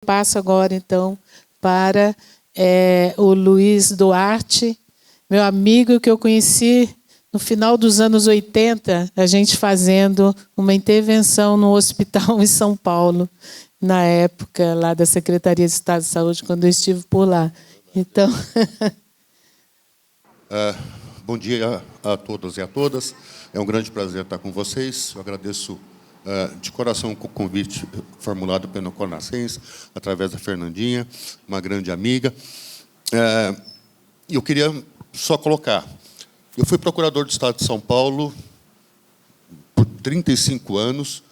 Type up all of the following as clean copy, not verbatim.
passo agora, então, para o Luiz Duarte, meu amigo que eu conheci no final dos anos 80, a gente fazendo uma intervenção no hospital em São Paulo, na época lá da Secretaria de Estado de Saúde, quando eu estive por lá. Então... Bom dia a todos e a todas. É um grande prazer estar com vocês. Eu agradeço de coração o convite formulado pelo Conascens, através da Fernandinha, uma grande amiga. Eu queria só colocar, eu fui procurador do Estado de São Paulo por 35 anos,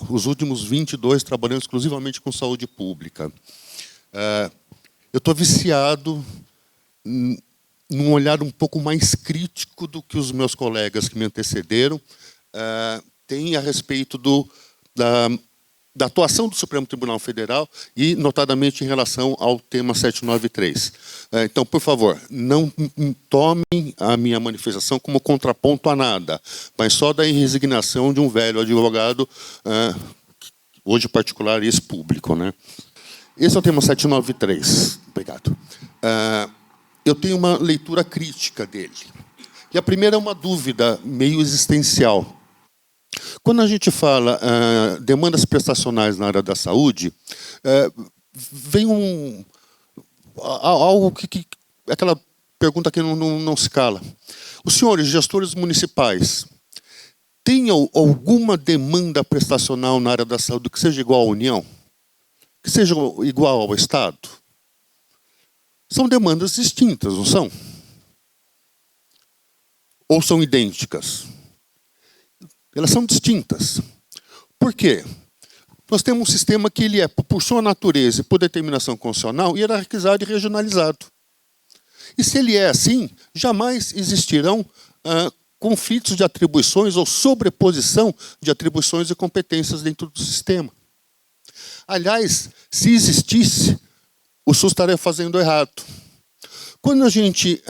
os últimos 22 trabalhando exclusivamente com saúde pública. Eu estou viciado num olhar um pouco mais crítico do que os meus colegas que me antecederam têm a respeito da atuação do Supremo Tribunal Federal e, notadamente, em relação ao tema 793. Então, por favor, não tomem a minha manifestação como contraponto a nada, mas só da resignação de um velho advogado, hoje particular e ex-público, né? Esse é o tema 793. Obrigado. Eu tenho uma leitura crítica dele. E a primeira é uma dúvida meio existencial. Quando a gente fala demandas prestacionais na área da saúde, vem algo aquela pergunta que não se cala. Os senhores gestores municipais têm alguma demanda prestacional na área da saúde que seja igual à União? Que seja igual ao Estado? São demandas distintas, não são? Ou são idênticas? Elas são distintas. Por quê? Nós temos um sistema que ele é, por sua natureza e por determinação constitucional, hierarquizado e regionalizado. E se ele é assim, jamais existirão conflitos de atribuições ou sobreposição de atribuições e competências dentro do sistema. Aliás, se existisse, o SUS estaria fazendo errado. Quando a gente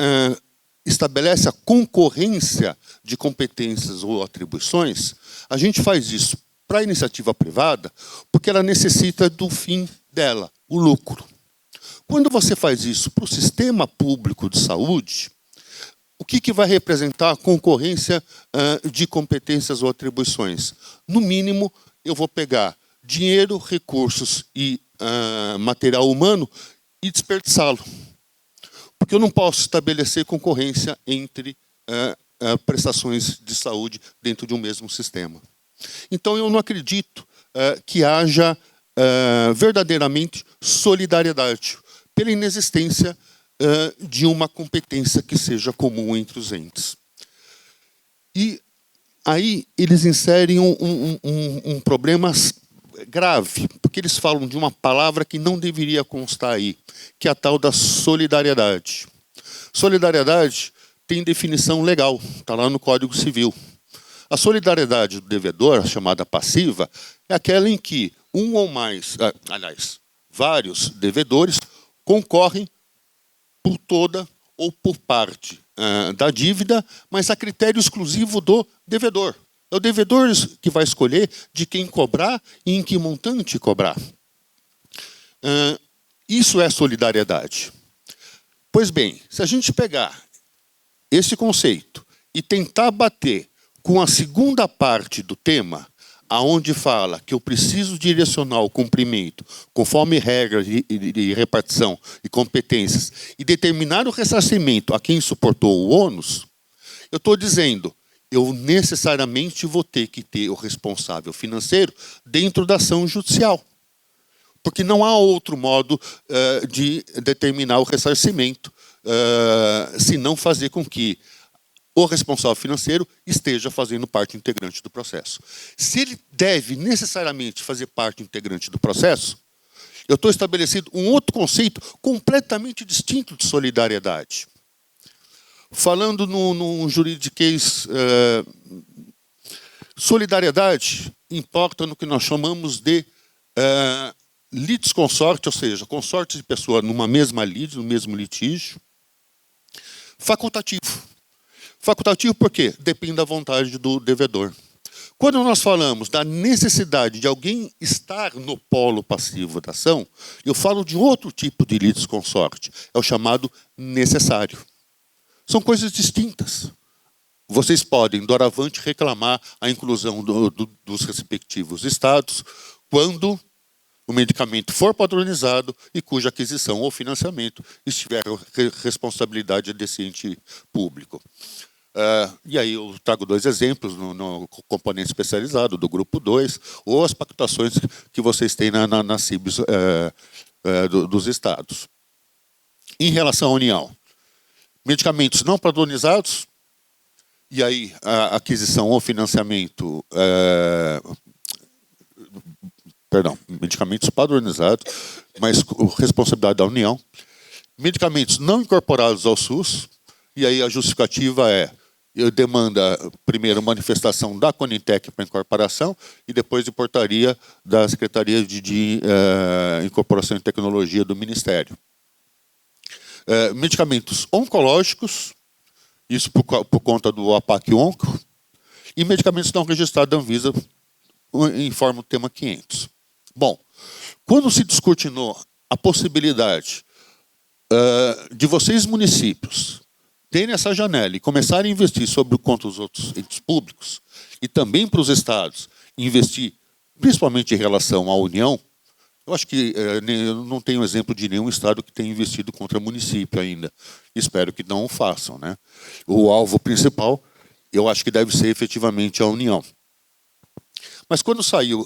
estabelece a concorrência de competências ou atribuições, a gente faz isso para a iniciativa privada porque ela necessita do fim dela, o lucro. Quando você faz isso para o sistema público de saúde, o que vai representar a concorrência de competências ou atribuições? No mínimo, eu vou pegar dinheiro, recursos e material humano e desperdiçá-lo. Porque eu não posso estabelecer concorrência entre prestações de saúde dentro de um mesmo sistema. Então, eu não acredito que haja verdadeiramente solidariedade pela inexistência de uma competência que seja comum entre os entes. E aí eles inserem um problema grave, porque eles falam de uma palavra que não deveria constar aí, que é a tal da solidariedade. Solidariedade tem definição legal, está lá no Código Civil. A solidariedade do devedor, chamada passiva, é aquela em que um ou mais, vários devedores concorrem por toda ou por parte da dívida, mas a critério exclusivo do devedor. É o devedor que vai escolher de quem cobrar e em que montante cobrar. Isso é solidariedade. Pois bem, se a gente pegar esse conceito e tentar bater com a segunda parte do tema, aonde fala que eu preciso direcionar o cumprimento conforme regras de repartição e competências e determinar o ressarcimento a quem suportou o ônus, eu estou dizendo, eu necessariamente vou ter que ter o responsável financeiro dentro da ação judicial. Porque não há outro modo de determinar o ressarcimento, se não fazer com que o responsável financeiro esteja fazendo parte integrante do processo. Se ele deve necessariamente fazer parte integrante do processo, eu estou estabelecendo um outro conceito completamente distinto de solidariedade. Falando no juridiquês, solidariedade importa no que nós chamamos de litisconsorte, ou seja, consorte de pessoa numa mesma lide, no mesmo litígio, facultativo. Facultativo por quê? Depende da vontade do devedor. Quando nós falamos da necessidade de alguém estar no polo passivo da ação, eu falo de outro tipo de litisconsorte, é o chamado necessário. São coisas distintas. Vocês podem, doravante, reclamar a inclusão dos respectivos estados quando o medicamento for padronizado e cuja aquisição ou financiamento estiver responsabilidade desse ente público. E aí eu trago 2 exemplos no componente especializado do grupo 2, ou as pactuações que vocês têm na CIBs dos estados. Em relação à União, medicamentos não padronizados, e aí a aquisição ou financiamento, medicamentos padronizados, mas responsabilidade da União. Medicamentos não incorporados ao SUS, e aí a justificativa demanda primeiro manifestação da Conitec para incorporação e depois de portaria da Secretaria de Incorporação e Tecnologia do Ministério. Medicamentos oncológicos, isso por conta do APAC-ONCO, e medicamentos não registrados da Anvisa, informa o tema 500. Bom, quando se descortinou a possibilidade de vocês, municípios, terem essa janela e começarem a investir sobre o conta dos outros entes públicos, e também para os estados investir, principalmente em relação à União, eu acho que eu não tenho exemplo de nenhum estado que tenha investido contra município ainda. Espero que não o façam, né? O alvo principal, eu acho que deve ser efetivamente a União. Mas quando saiu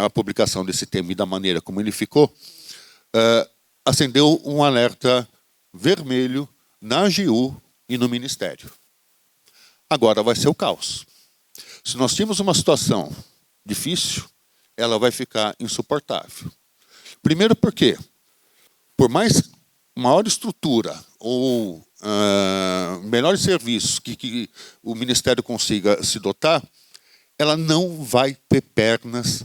a publicação desse tema e da maneira como ele ficou, acendeu um alerta vermelho na AGU e no Ministério. Agora vai ser o caos. Se nós tínhamos uma situação difícil, ela vai ficar insuportável. Primeiro porque, por mais maior estrutura ou melhores serviços que o Ministério consiga se dotar, ela não vai ter pernas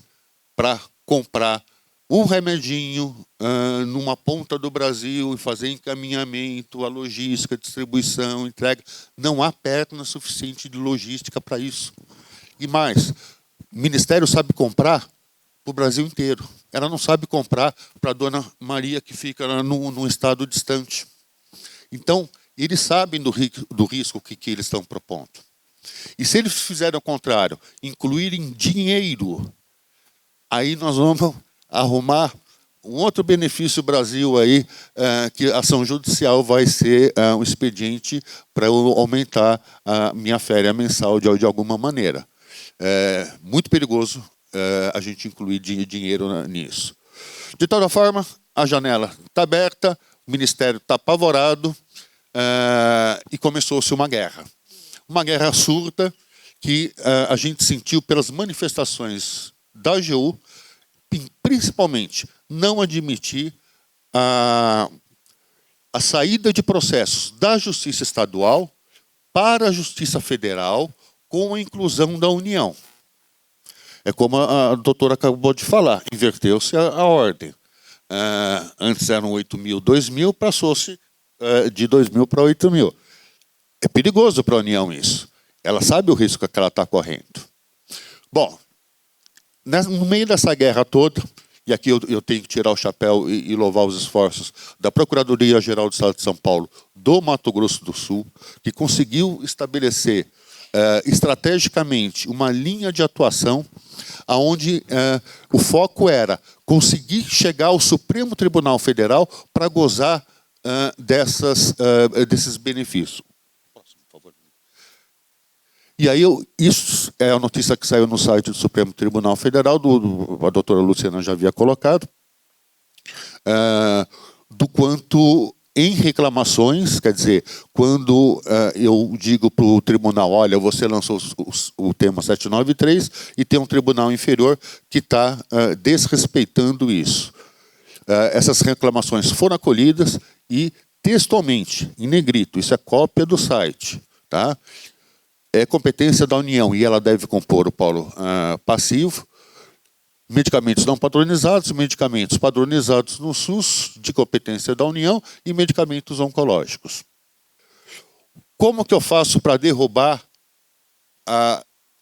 para comprar um remedinho numa ponta do Brasil e fazer encaminhamento, a logística, distribuição, entrega. Não há perna suficiente de logística para isso. E mais, o Ministério sabe comprar para o Brasil inteiro. Ela não sabe comprar para a Dona Maria, que fica num estado distante. Então, eles sabem do risco que eles estão propondo. E se eles fizerem o contrário, incluírem dinheiro, aí nós vamos arrumar um outro benefício Brasil aí, que a ação judicial vai ser um expediente para eu aumentar a minha férias mensal de alguma maneira. É muito perigoso a gente incluir dinheiro nisso. De toda forma, a janela está aberta, o Ministério está apavorado e começou-se uma guerra. Uma guerra surda que a gente sentiu pelas manifestações da AGU, principalmente não admitir a saída de processos da Justiça Estadual para a Justiça Federal com a inclusão da União. É como a doutora acabou de falar, inverteu-se a ordem. Antes eram 8.000, 2.000, passou-se de 2.000 para 8.000. É perigoso para a União isso. Ela sabe o risco que ela está correndo. Bom, no meio dessa guerra toda, e aqui eu tenho que tirar o chapéu e louvar os esforços da Procuradoria-Geral do Estado de São Paulo, do Mato Grosso do Sul, que conseguiu estabelecer estrategicamente uma linha de atuação onde o foco era conseguir chegar ao Supremo Tribunal Federal para gozar desses benefícios. E aí, isso é a notícia que saiu no site do Supremo Tribunal Federal, a doutora Luciana já havia colocado, do quanto em reclamações, quer dizer, quando eu digo para o tribunal, olha, você lançou o tema 793 e tem um tribunal inferior que está desrespeitando isso. Essas reclamações foram acolhidas e textualmente, em negrito, isso é cópia do site, tá? É competência da União e ela deve compor o polo passivo. Medicamentos não padronizados, medicamentos padronizados no SUS, de competência da União, e medicamentos oncológicos. Como que eu faço para derrubar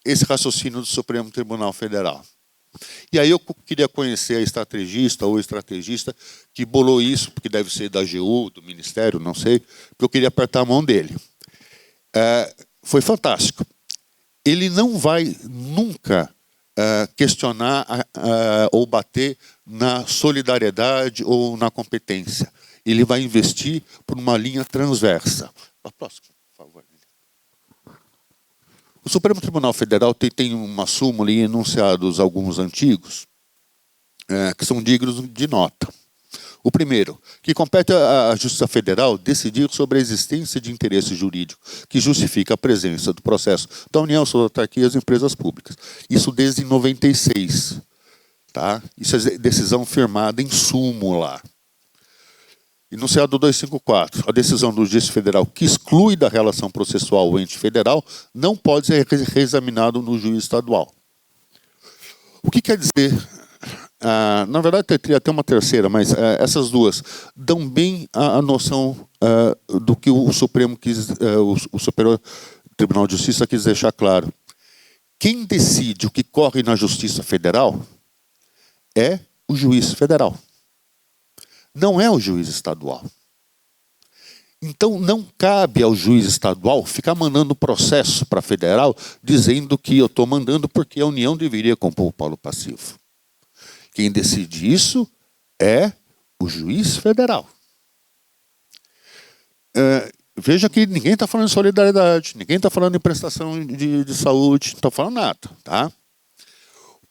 esse raciocínio do Supremo Tribunal Federal. E aí eu queria conhecer a estrategista ou estrategista que bolou isso, porque deve ser da AGU, do Ministério, não sei, porque eu queria apertar a mão dele. Foi fantástico. Ele não vai nunca questionar ou bater na solidariedade ou na competência. Ele vai investir por uma linha transversa. Próximo, por favor. O Supremo Tribunal Federal tem uma súmula e enunciados alguns antigos que são dignos de nota. O primeiro, que compete à Justiça Federal decidir sobre a existência de interesse jurídico que justifica a presença do processo da União sobre autarquias e empresas públicas. Isso desde 96. Tá? Isso é decisão firmada em súmula. Enunciado 254. A decisão do juiz federal que exclui da relação processual o ente federal não pode ser reexaminado no juiz estadual. O que quer dizer? Na verdade, teria até uma terceira, mas essas duas dão bem a noção do que o Supremo quis, o Superior Tribunal de Justiça quis deixar claro. Quem decide o que corre na Justiça Federal é o juiz federal. Não é o juiz estadual. Então, não cabe ao juiz estadual ficar mandando processo para a federal dizendo que eu estou mandando porque a União deveria compor o polo passivo. Quem decide isso é o juiz federal. Veja que ninguém está falando de solidariedade, ninguém está falando de prestação de saúde, não está falando nada. Tá?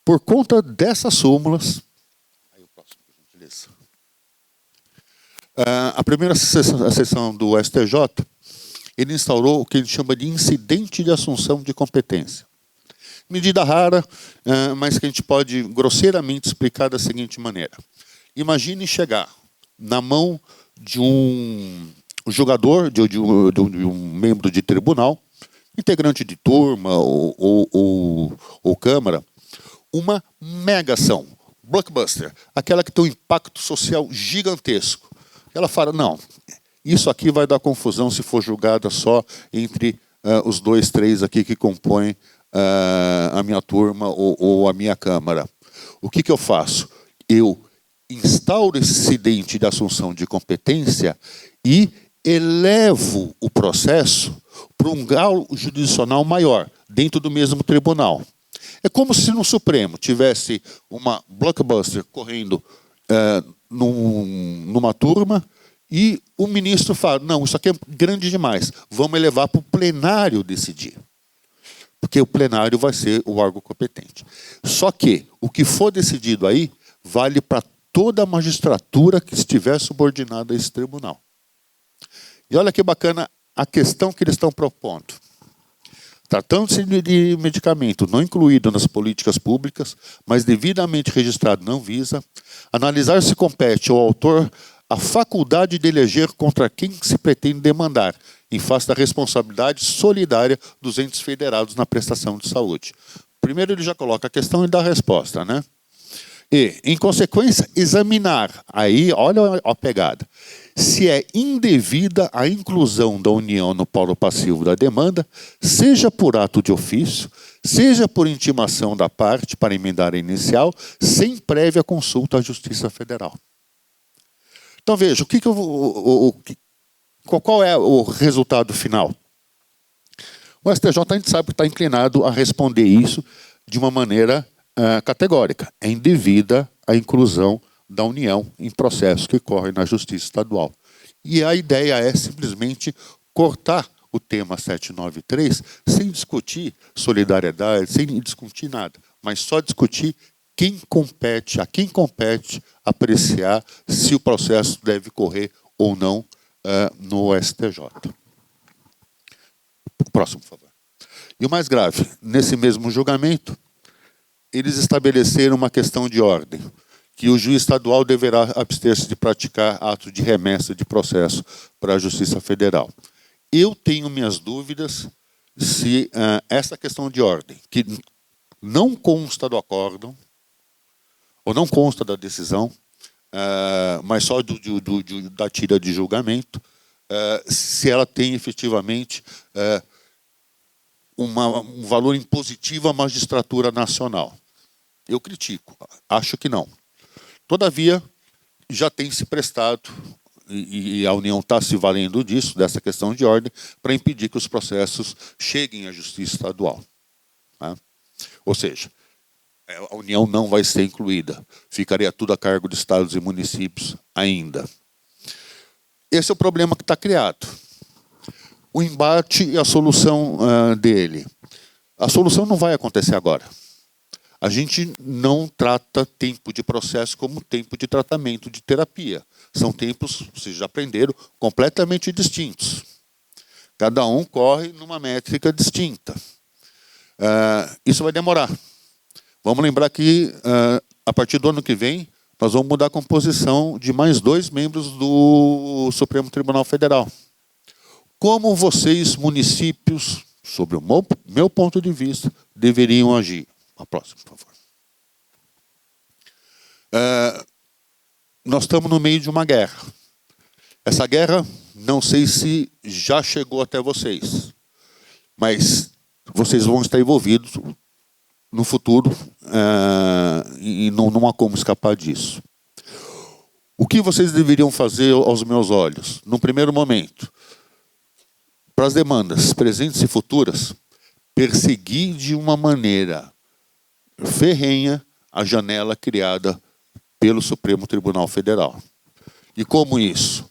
Por conta dessas súmulas... Aí o próximo, por gentileza. A primeira sessão do STJ, ele instaurou o que ele chama de incidente de assunção de competência. Medida rara, mas que a gente pode grosseiramente explicar da seguinte maneira. Imagine chegar na mão de um jogador, de um membro de tribunal, integrante de turma ou Câmara, uma mega ação, blockbuster, aquela que tem um impacto social gigantesco. Ela fala, não, isso aqui vai dar confusão se for julgada só entre os 2, 3 aqui que compõem a minha turma ou a minha Câmara. O que eu faço? Eu instauro esse incidente de assunção de competência e elevo o processo para um grau jurisdicional maior, dentro do mesmo tribunal. É como se no Supremo tivesse uma blockbuster correndo numa turma e o ministro fala, não, isso aqui é grande demais, vamos elevar para o plenário decidir. Porque o plenário vai ser o órgão competente. Só que o que for decidido aí vale para toda a magistratura que estiver subordinada a esse tribunal. E olha que bacana a questão que eles estão propondo. Tratando-se de medicamento não incluído nas políticas públicas, mas devidamente registrado na Anvisa, analisar se compete ao autor a faculdade de eleger contra quem se pretende demandar, em face da responsabilidade solidária dos entes federados na prestação de saúde. Primeiro ele já coloca a questão e dá a resposta, né? E, em consequência, examinar, aí, olha a pegada, se é indevida a inclusão da União no polo passivo da demanda, seja por ato de ofício, seja por intimação da parte para emendar a inicial, sem prévia consulta à Justiça Federal. Então, veja, qual é o resultado final? O STJ, a gente sabe que está inclinado a responder isso de uma maneira categórica. É indevida a inclusão da União em processo que corre na Justiça Estadual. E a ideia é simplesmente cortar o tema 793 sem discutir solidariedade, sem discutir nada, mas só discutir a quem compete apreciar se o processo deve correr ou não no STJ. Próximo, por favor. E o mais grave, nesse mesmo julgamento, eles estabeleceram uma questão de ordem, que o juiz estadual deverá abster-se de praticar ato de remessa de processo para a Justiça Federal. Eu tenho minhas dúvidas se essa questão de ordem, que não consta do acórdão, ou não consta da decisão, mas só da tira de julgamento, se ela tem efetivamente um valor impositivo à magistratura nacional. Eu critico, acho que não. Todavia, já tem se prestado, e a União está se valendo disso, dessa questão de ordem, para impedir que os processos cheguem à Justiça Estadual. Tá? Ou seja, a União não vai ser incluída. Ficaria tudo a cargo de estados e municípios ainda. Esse é o problema que está criado. O embate e a solução dele. A solução não vai acontecer agora. A gente não trata tempo de processo como tempo de tratamento de terapia. São tempos, vocês já aprenderam, completamente distintos. Cada um corre numa métrica distinta. Isso vai demorar. Vamos lembrar que, a partir do ano que vem, nós vamos mudar a composição de mais 2 membros do Supremo Tribunal Federal. Como vocês, municípios, sobre o meu ponto de vista, deveriam agir? A próxima, por favor. Nós estamos no meio de uma guerra. Essa guerra, não sei se já chegou até vocês, mas vocês vão estar envolvidos no futuro e não há como escapar disso. O que vocês deveriam fazer aos meus olhos? No primeiro momento, para as demandas presentes e futuras, perseguir de uma maneira ferrenha a janela criada pelo Supremo Tribunal Federal. E como isso?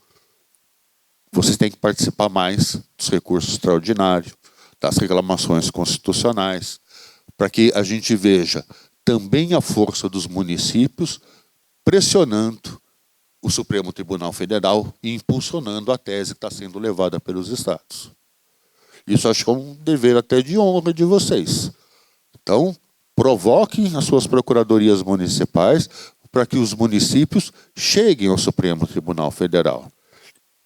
Vocês têm que participar mais dos recursos extraordinários, das reclamações constitucionais, para que a gente veja também a força dos municípios pressionando o Supremo Tribunal Federal e impulsionando a tese que está sendo levada pelos estados. Isso acho que é um dever até de honra de vocês. Então, provoquem as suas procuradorias municipais para que os municípios cheguem ao Supremo Tribunal Federal.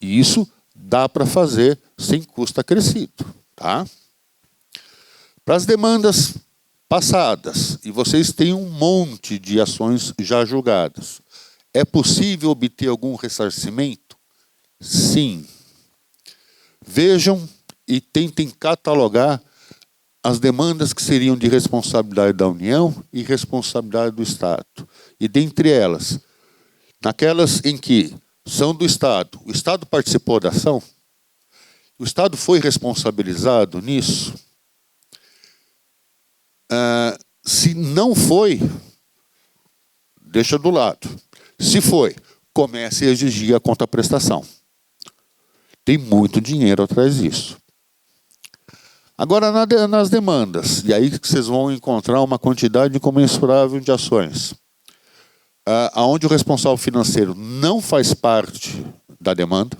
E isso dá para fazer sem custo acrescido. Tá? Para as demandas passadas, e vocês têm um monte de ações já julgadas, é possível obter algum ressarcimento? Sim. Vejam e tentem catalogar as demandas que seriam de responsabilidade da União e responsabilidade do Estado. E dentre elas, naquelas em que são do Estado, o Estado participou da ação? O Estado foi responsabilizado nisso? Se não foi, deixa do lado. Se foi, comece a exigir a contraprestação. Tem muito dinheiro atrás disso. Agora, nas demandas, e aí que vocês vão encontrar uma quantidade incomensurável de ações, onde o responsável financeiro não faz parte da demanda,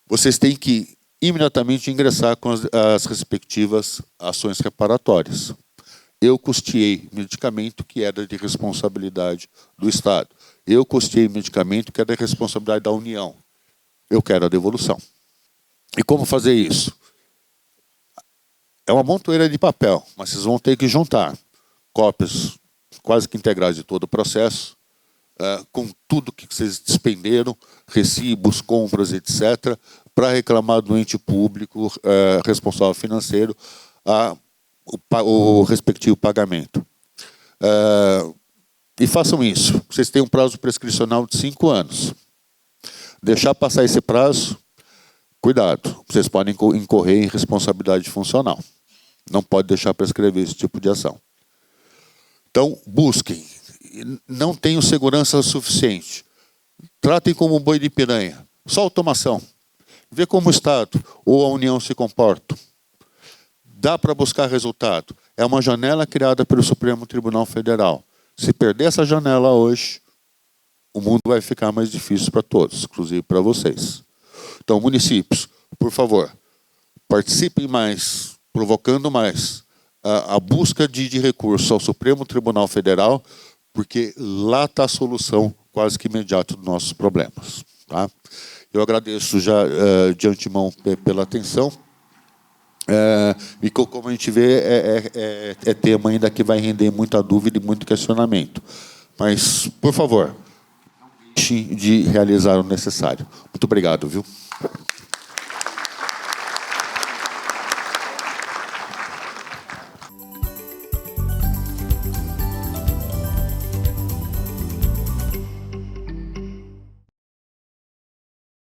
vocês têm que imediatamente ingressar com as respectivas ações reparatórias. Eu custeei medicamento que era de responsabilidade do Estado. Eu custeei medicamento que era de responsabilidade da União. Eu quero a devolução. E como fazer isso? É uma montoeira de papel, mas vocês vão ter que juntar cópias quase que integrais de todo o processo, com tudo que vocês despenderam, recibos, compras, etc., para reclamar do ente público responsável financeiro o respectivo pagamento. E façam isso. Vocês têm um prazo prescricional de 5 anos. Deixar passar esse prazo, cuidado, vocês podem incorrer em responsabilidade funcional. Não pode deixar prescrever esse tipo de ação. Então, busquem. Não tenham segurança suficiente. Tratem como um boi de piranha. Só automação. Vê como o Estado ou a União se comportam. Dá para buscar resultado. É uma janela criada pelo Supremo Tribunal Federal. Se perder essa janela hoje, o mundo vai ficar mais difícil para todos, inclusive para vocês. Então, municípios, por favor, participem mais, provocando mais a busca de recursos ao Supremo Tribunal Federal, porque lá está a solução quase que imediata dos nossos problemas. Tá? Eu agradeço já de antemão pela atenção. E como a gente vê, é tema ainda que vai render muita dúvida e muito questionamento. Mas, por favor, não deixe de realizar o necessário. Muito obrigado, viu?